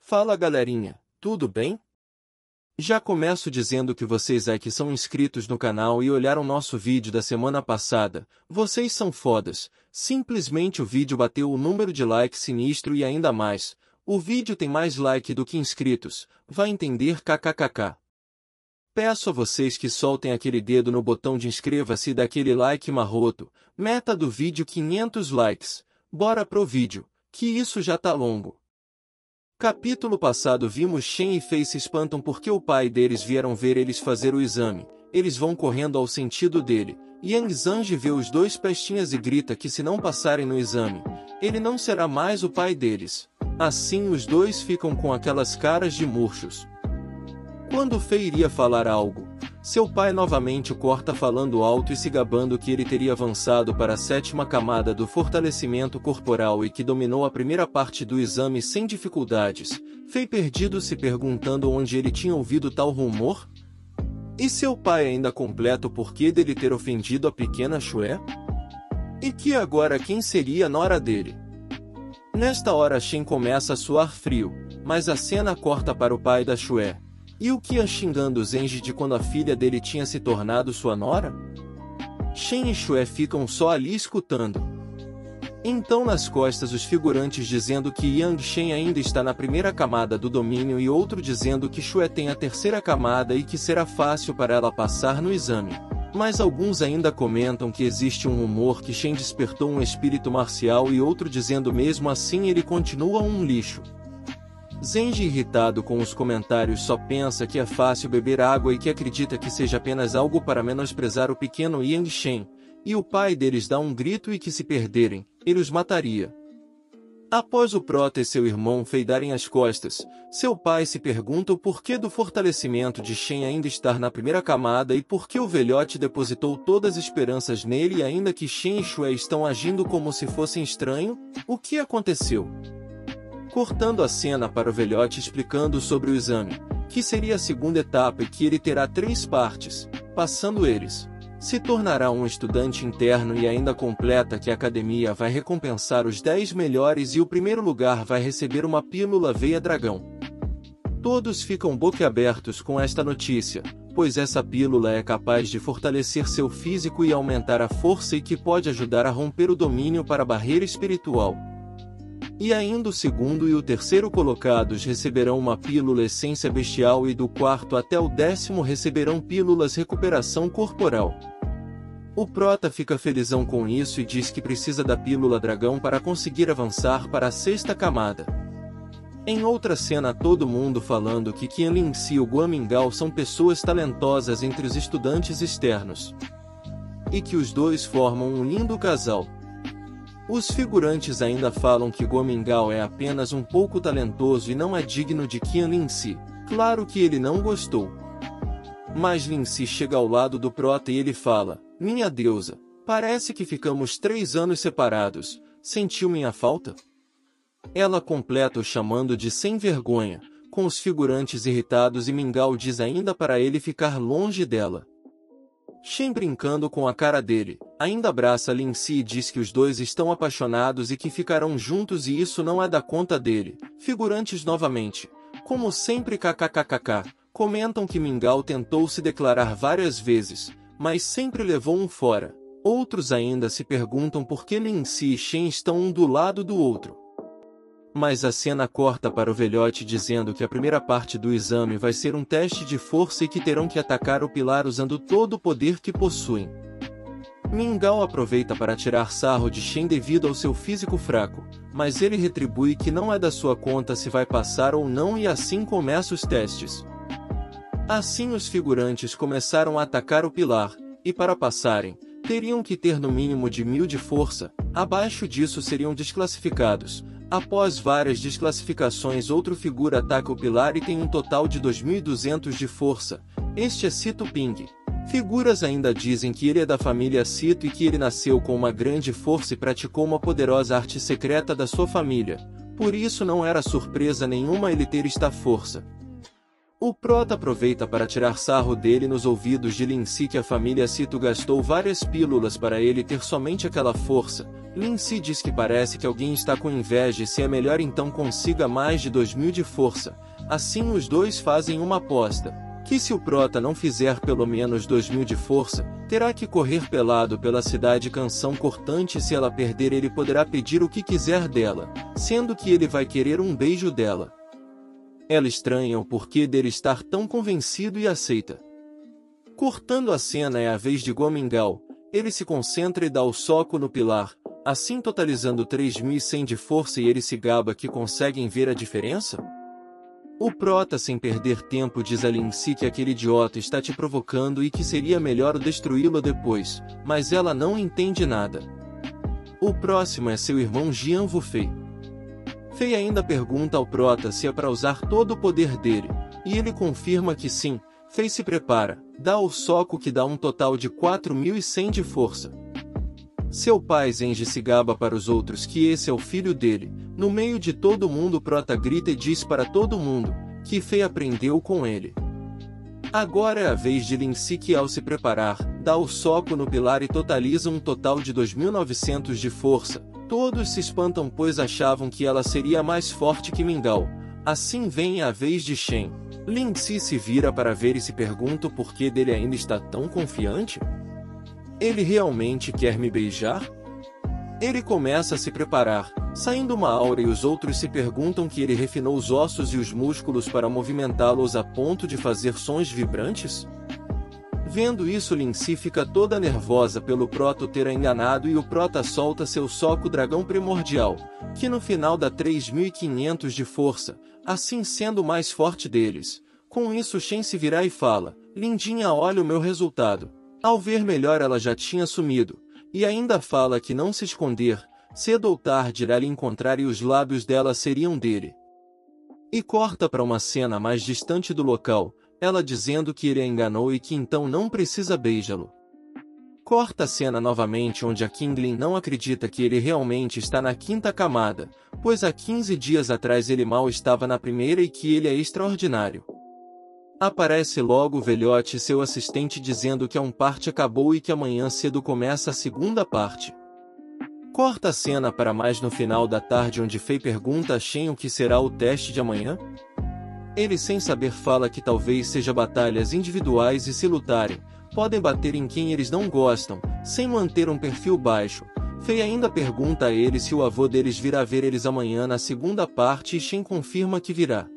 Fala galerinha, tudo bem? Já começo dizendo que vocês que são inscritos no canal e olharam nosso vídeo da semana passada, vocês são fodas, simplesmente o vídeo bateu o número de likes sinistro e ainda mais, o vídeo tem mais like do que inscritos, vai entender kkkk. Peço a vocês que soltem aquele dedo no botão de inscreva-se e daquele like marroto, meta do vídeo 500 likes, bora pro vídeo, que isso já tá longo. Capítulo passado vimos Shen e Fei se espantam porque o pai deles vieram ver eles fazer o exame, eles vão correndo ao sentido dele, Yang Zanji vê os dois pestinhas e grita que se não passarem no exame, ele não será mais o pai deles. Assim os dois ficam com aquelas caras de murchos. Quando Fei iria falar algo, seu pai novamente o corta falando alto e se gabando que ele teria avançado para a 7ª camada do fortalecimento corporal e que dominou a primeira parte do exame sem dificuldades. Fei perdido se perguntando onde ele tinha ouvido tal rumor? E seu pai ainda completa o porquê dele ter ofendido a pequena Xue? E que agora quem seria a nora dele? Nesta hora Shen começa a suar frio, mas a cena corta para o pai da Xue. E o Qian xingando Zenji de quando a filha dele tinha se tornado sua nora? Shen e Xue ficam só ali escutando. Então nas costas os figurantes dizendo que Yang Shen ainda está na primeira camada do domínio e outro dizendo que Xue tem a 3ª camada e que será fácil para ela passar no exame. Mas alguns ainda comentam que existe um rumor que Shen despertou um espírito marcial e outro dizendo mesmo assim ele continua um lixo. Zenji irritado com os comentários só pensa que é fácil beber água e que acredita que seja apenas algo para menosprezar o pequeno Yang Shen, e o pai deles dá um grito e que se perderem, ele os mataria. Após o Prota e seu irmão Fei darem as costas, seu pai se pergunta o porquê do fortalecimento de Shen ainda estar na primeira camada e por que o velhote depositou todas as esperanças nele e ainda que Shen e Xue estão agindo como se fossem estranho, o que aconteceu? Cortando a cena para o velhote explicando sobre o exame, que seria a 2ª etapa e que ele terá 3 partes, passando eles, se tornará um estudante interno e ainda completa que a academia vai recompensar os 10 melhores e o primeiro lugar vai receber uma pílula Veia Dragão. Todos ficam boquiabertos com esta notícia, pois essa pílula é capaz de fortalecer seu físico e aumentar a força e que pode ajudar a romper o domínio para a barreira espiritual. E ainda o 2º e o 3º colocados receberão uma pílula Essência Bestial e do 4º até o 10º receberão pílulas Recuperação Corporal. O Prota fica felizão com isso e diz que precisa da pílula Dragão para conseguir avançar para a 6ª camada. Em outra cena todo mundo falando que Qian Linxi e o Guan Mingao são pessoas talentosas entre os estudantes externos. E que os dois formam um lindo casal. Os figurantes ainda falam que Guan Mingao é apenas um pouco talentoso e não é digno de Qian Linxi, claro que ele não gostou. Mas Linxi chega ao lado do Prota e ele fala, minha deusa, parece que ficamos 3 anos separados, sentiu minha falta? Ela completa o chamando de sem vergonha, com os figurantes irritados e Mingao diz ainda para ele ficar longe dela. Shen brincando com a cara dele, ainda abraça Linxi e diz que os dois estão apaixonados e que ficarão juntos e isso não é da conta dele. Figurantes novamente, como sempre kkkk, comentam que Mingao tentou se declarar várias vezes, mas sempre levou um fora. Outros ainda se perguntam por que Linxi e Shen estão um do lado do outro. Mas a cena corta para o velhote dizendo que a primeira parte do exame vai ser um teste de força e que terão que atacar o pilar usando todo o poder que possuem. Mingao aproveita para tirar sarro de Shen devido ao seu físico fraco, mas ele retribui que não é da sua conta se vai passar ou não e assim começa os testes. Assim os figurantes começaram a atacar o pilar, e para passarem, teriam que ter no mínimo de 1000 de força, abaixo disso seriam desclassificados. Após várias desclassificações outro figura ataca o pilar e tem um total de 2200 de força, este é Sito Ping. Figuras ainda dizem que ele é da família Sito e que ele nasceu com uma grande força e praticou uma poderosa arte secreta da sua família, por isso não era surpresa nenhuma ele ter esta força. O prota aproveita para tirar sarro dele nos ouvidos de Lindsay que a família Cito gastou várias pílulas para ele ter somente aquela força. Lindsay diz que parece que alguém está com inveja e se é melhor então consiga mais de 2000 de força. Assim os dois fazem uma aposta, que se o prota não fizer pelo menos 2000 de força, terá que correr pelado pela cidade canção cortante e se ela perder ele poderá pedir o que quiser dela, sendo que ele vai querer um beijo dela. Ela estranha o porquê dele estar tão convencido e aceita. Cortando a cena é a vez de Guo-Mingao. Ele se concentra e dá o soco no pilar, assim totalizando 3100 de força e ele se gaba que conseguem ver a diferença? O prota sem perder tempo diz a Lindsay que aquele idiota está te provocando e que seria melhor destruí-lo depois, mas ela não entende nada. O próximo é seu irmão Jian Wufei. Fei ainda pergunta ao prota se é para usar todo o poder dele, e ele confirma que sim. Fei se prepara, dá o soco que dá um total de 4100 de força. Seu pai Zenji se gaba para os outros que esse é o filho dele. No meio de todo mundo o prota grita e diz para todo mundo, que Fei aprendeu com ele. Agora é a vez de Lindsay que ao se preparar, dá o soco no pilar e totaliza um total de 2900 de força. Todos se espantam pois achavam que ela seria mais forte que Mingao. Assim vem a vez de Shen. Lindsay se vira para ver e se pergunta o porquê dele ainda está tão confiante. Ele realmente quer me beijar? Ele começa a se preparar, saindo uma aura e os outros se perguntam que ele refinou os ossos e os músculos para movimentá-los a ponto de fazer sons vibrantes? Vendo isso Lindsay fica toda nervosa pelo prota ter a enganado e o prota solta seu soco dragão primordial, que no final dá 3500 de força, assim sendo o mais forte deles. Com isso Shen se vira e fala, lindinha olha o meu resultado. Ao ver melhor ela já tinha sumido, e ainda fala que não se esconder, cedo ou tarde irá lhe encontrar e os lábios dela seriam dele. E corta para uma cena mais distante do local, ela dizendo que ele a enganou e que então não precisa beijá-lo. Corta a cena novamente onde a Qinglin não acredita que ele realmente está na quinta camada, pois há 15 dias atrás ele mal estava na primeira e que ele é extraordinário. Aparece logo o velhote e seu assistente dizendo que a parte acabou e que amanhã cedo começa a segunda parte. Corta a cena para mais no final da tarde onde Fei pergunta a Shen o que será o teste de amanhã. Ele sem saber fala que talvez seja batalhas individuais e se lutarem, podem bater em quem eles não gostam, sem manter um perfil baixo. Fei ainda pergunta a ele se o avô deles virá ver eles amanhã na segunda parte e Shen confirma que virá.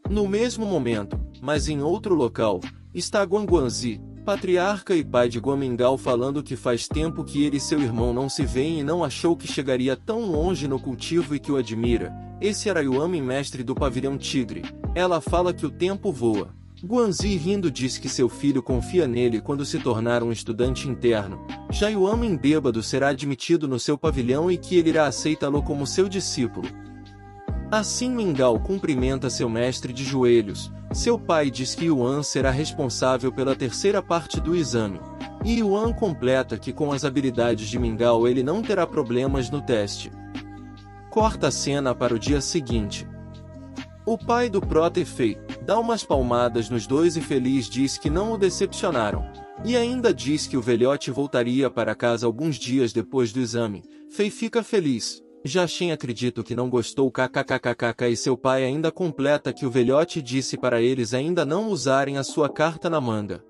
No mesmo momento, mas em outro local, está Guangguanzi, patriarca e pai de Guo-Mingao falando que faz tempo que ele e seu irmão não se veem e não achou que chegaria tão longe no cultivo e que o admira. Esse era Yuamin, mestre do pavilhão tigre. Ela fala que o tempo voa. Guanzi rindo diz que seu filho confia nele quando se tornar um estudante interno. Já Yuamin bêbado será admitido no seu pavilhão e que ele irá aceitá-lo como seu discípulo. Assim Mingao cumprimenta seu mestre de joelhos. Seu pai diz que Yuan será responsável pela terceira parte do exame. E Yuan completa que com as habilidades de Mingao ele não terá problemas no teste. Corta a cena para o dia seguinte. O pai do prota Fei dá umas palmadas nos dois e feliz diz que não o decepcionaram. E ainda diz que o velhote voltaria para casa alguns dias depois do exame. Fei fica feliz. Já Shen acredita que não gostou kkkk e seu pai ainda completa que o velhote disse para eles ainda não usarem a sua carta na manga.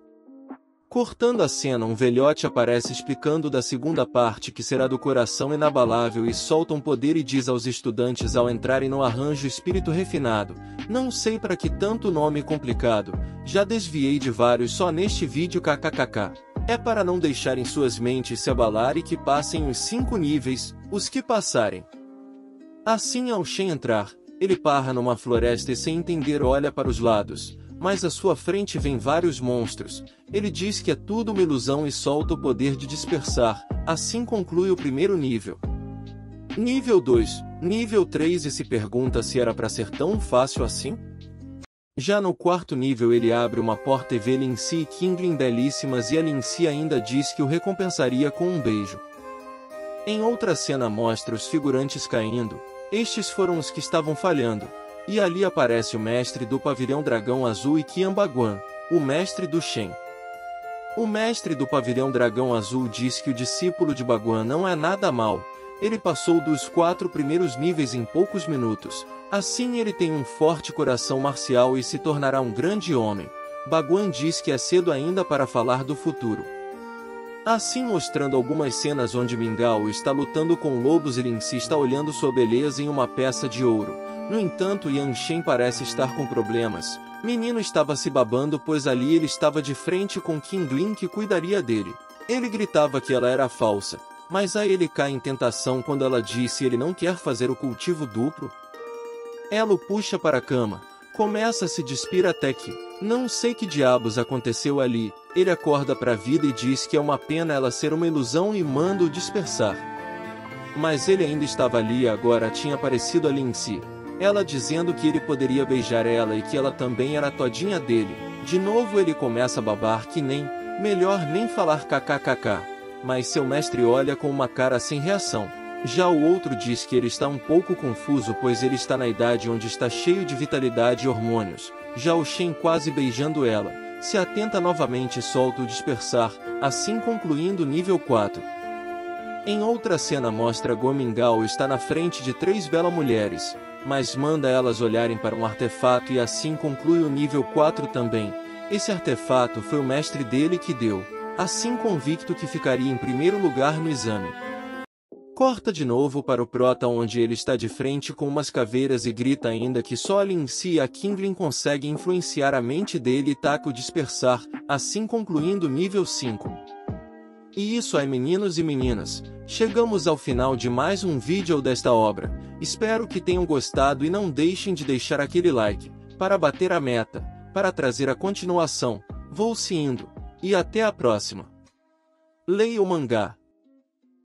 Cortando a cena um velhote aparece explicando da segunda parte que será do coração inabalável e solta um poder e diz aos estudantes ao entrarem no arranjo espírito refinado, não sei para que tanto nome complicado, já desviei de vários só neste vídeo kkkk. É para não deixarem suas mentes se abalar e que passem os 5 níveis, os que passarem. Assim ao Shen entrar, ele parra numa floresta e sem entender olha para os lados, mas à sua frente vem vários monstros. Ele diz que é tudo uma ilusão e solta o poder de dispersar, assim conclui o primeiro nível. Nível 2, nível 3 e se pergunta se era para ser tão fácil assim? Já no quarto nível ele abre uma porta e vê Lindsay e Qinglin belíssimas e a Lindsay ainda diz que o recompensaria com um beijo. Em outra cena mostra os figurantes caindo, estes foram os que estavam falhando. E ali aparece o mestre do pavilhão dragão azul e Qian Baguan, o mestre do Shen. O mestre do pavilhão dragão azul diz que o discípulo de Baguan não é nada mal, ele passou dos 4 primeiros níveis em poucos minutos, assim ele tem um forte coração marcial e se tornará um grande homem. Baguan diz que é cedo ainda para falar do futuro. Assim mostrando algumas cenas onde Mingao está lutando com lobos e Lin Si está olhando sua beleza em uma peça de ouro. No entanto, Yan Shen parece estar com problemas. Menino estava se babando pois ali ele estava de frente com Qinglin que cuidaria dele. Ele gritava que ela era falsa, mas aí ele cai em tentação quando ela disse ele não quer fazer o cultivo duplo. Ela o puxa para a cama, começa a se despir até que, não sei que diabos aconteceu ali, ele acorda para a vida e diz que é uma pena ela ser uma ilusão e manda o dispersar. Mas ele ainda estava ali e agora tinha aparecido ali em si. Ela dizendo que ele poderia beijar ela e que ela também era todinha dele. De novo ele começa a babar que nem, melhor nem falar kkkk. Mas seu mestre olha com uma cara sem reação. Já o outro diz que ele está um pouco confuso pois ele está na idade onde está cheio de vitalidade e hormônios. Já o Shen quase beijando ela, se atenta novamente e solta o dispersar, assim concluindo nível 4. Em outra cena mostra Guomingao está na frente de 3 belas mulheres, mas manda elas olharem para um artefato e assim conclui o nível 4 também. Esse artefato foi o mestre dele que deu, assim convicto que ficaria em primeiro lugar no exame. Corta de novo para o prota onde ele está de frente com umas caveiras e grita ainda que só ali em si a Qinglin consegue influenciar a mente dele e taca o dispersar, assim concluindo o nível 5. E isso aí meninos e meninas, chegamos ao final de mais um vídeo desta obra, espero que tenham gostado e não deixem de deixar aquele like, para bater a meta, para trazer a continuação, vou se indo, e até a próxima. Leia o mangá.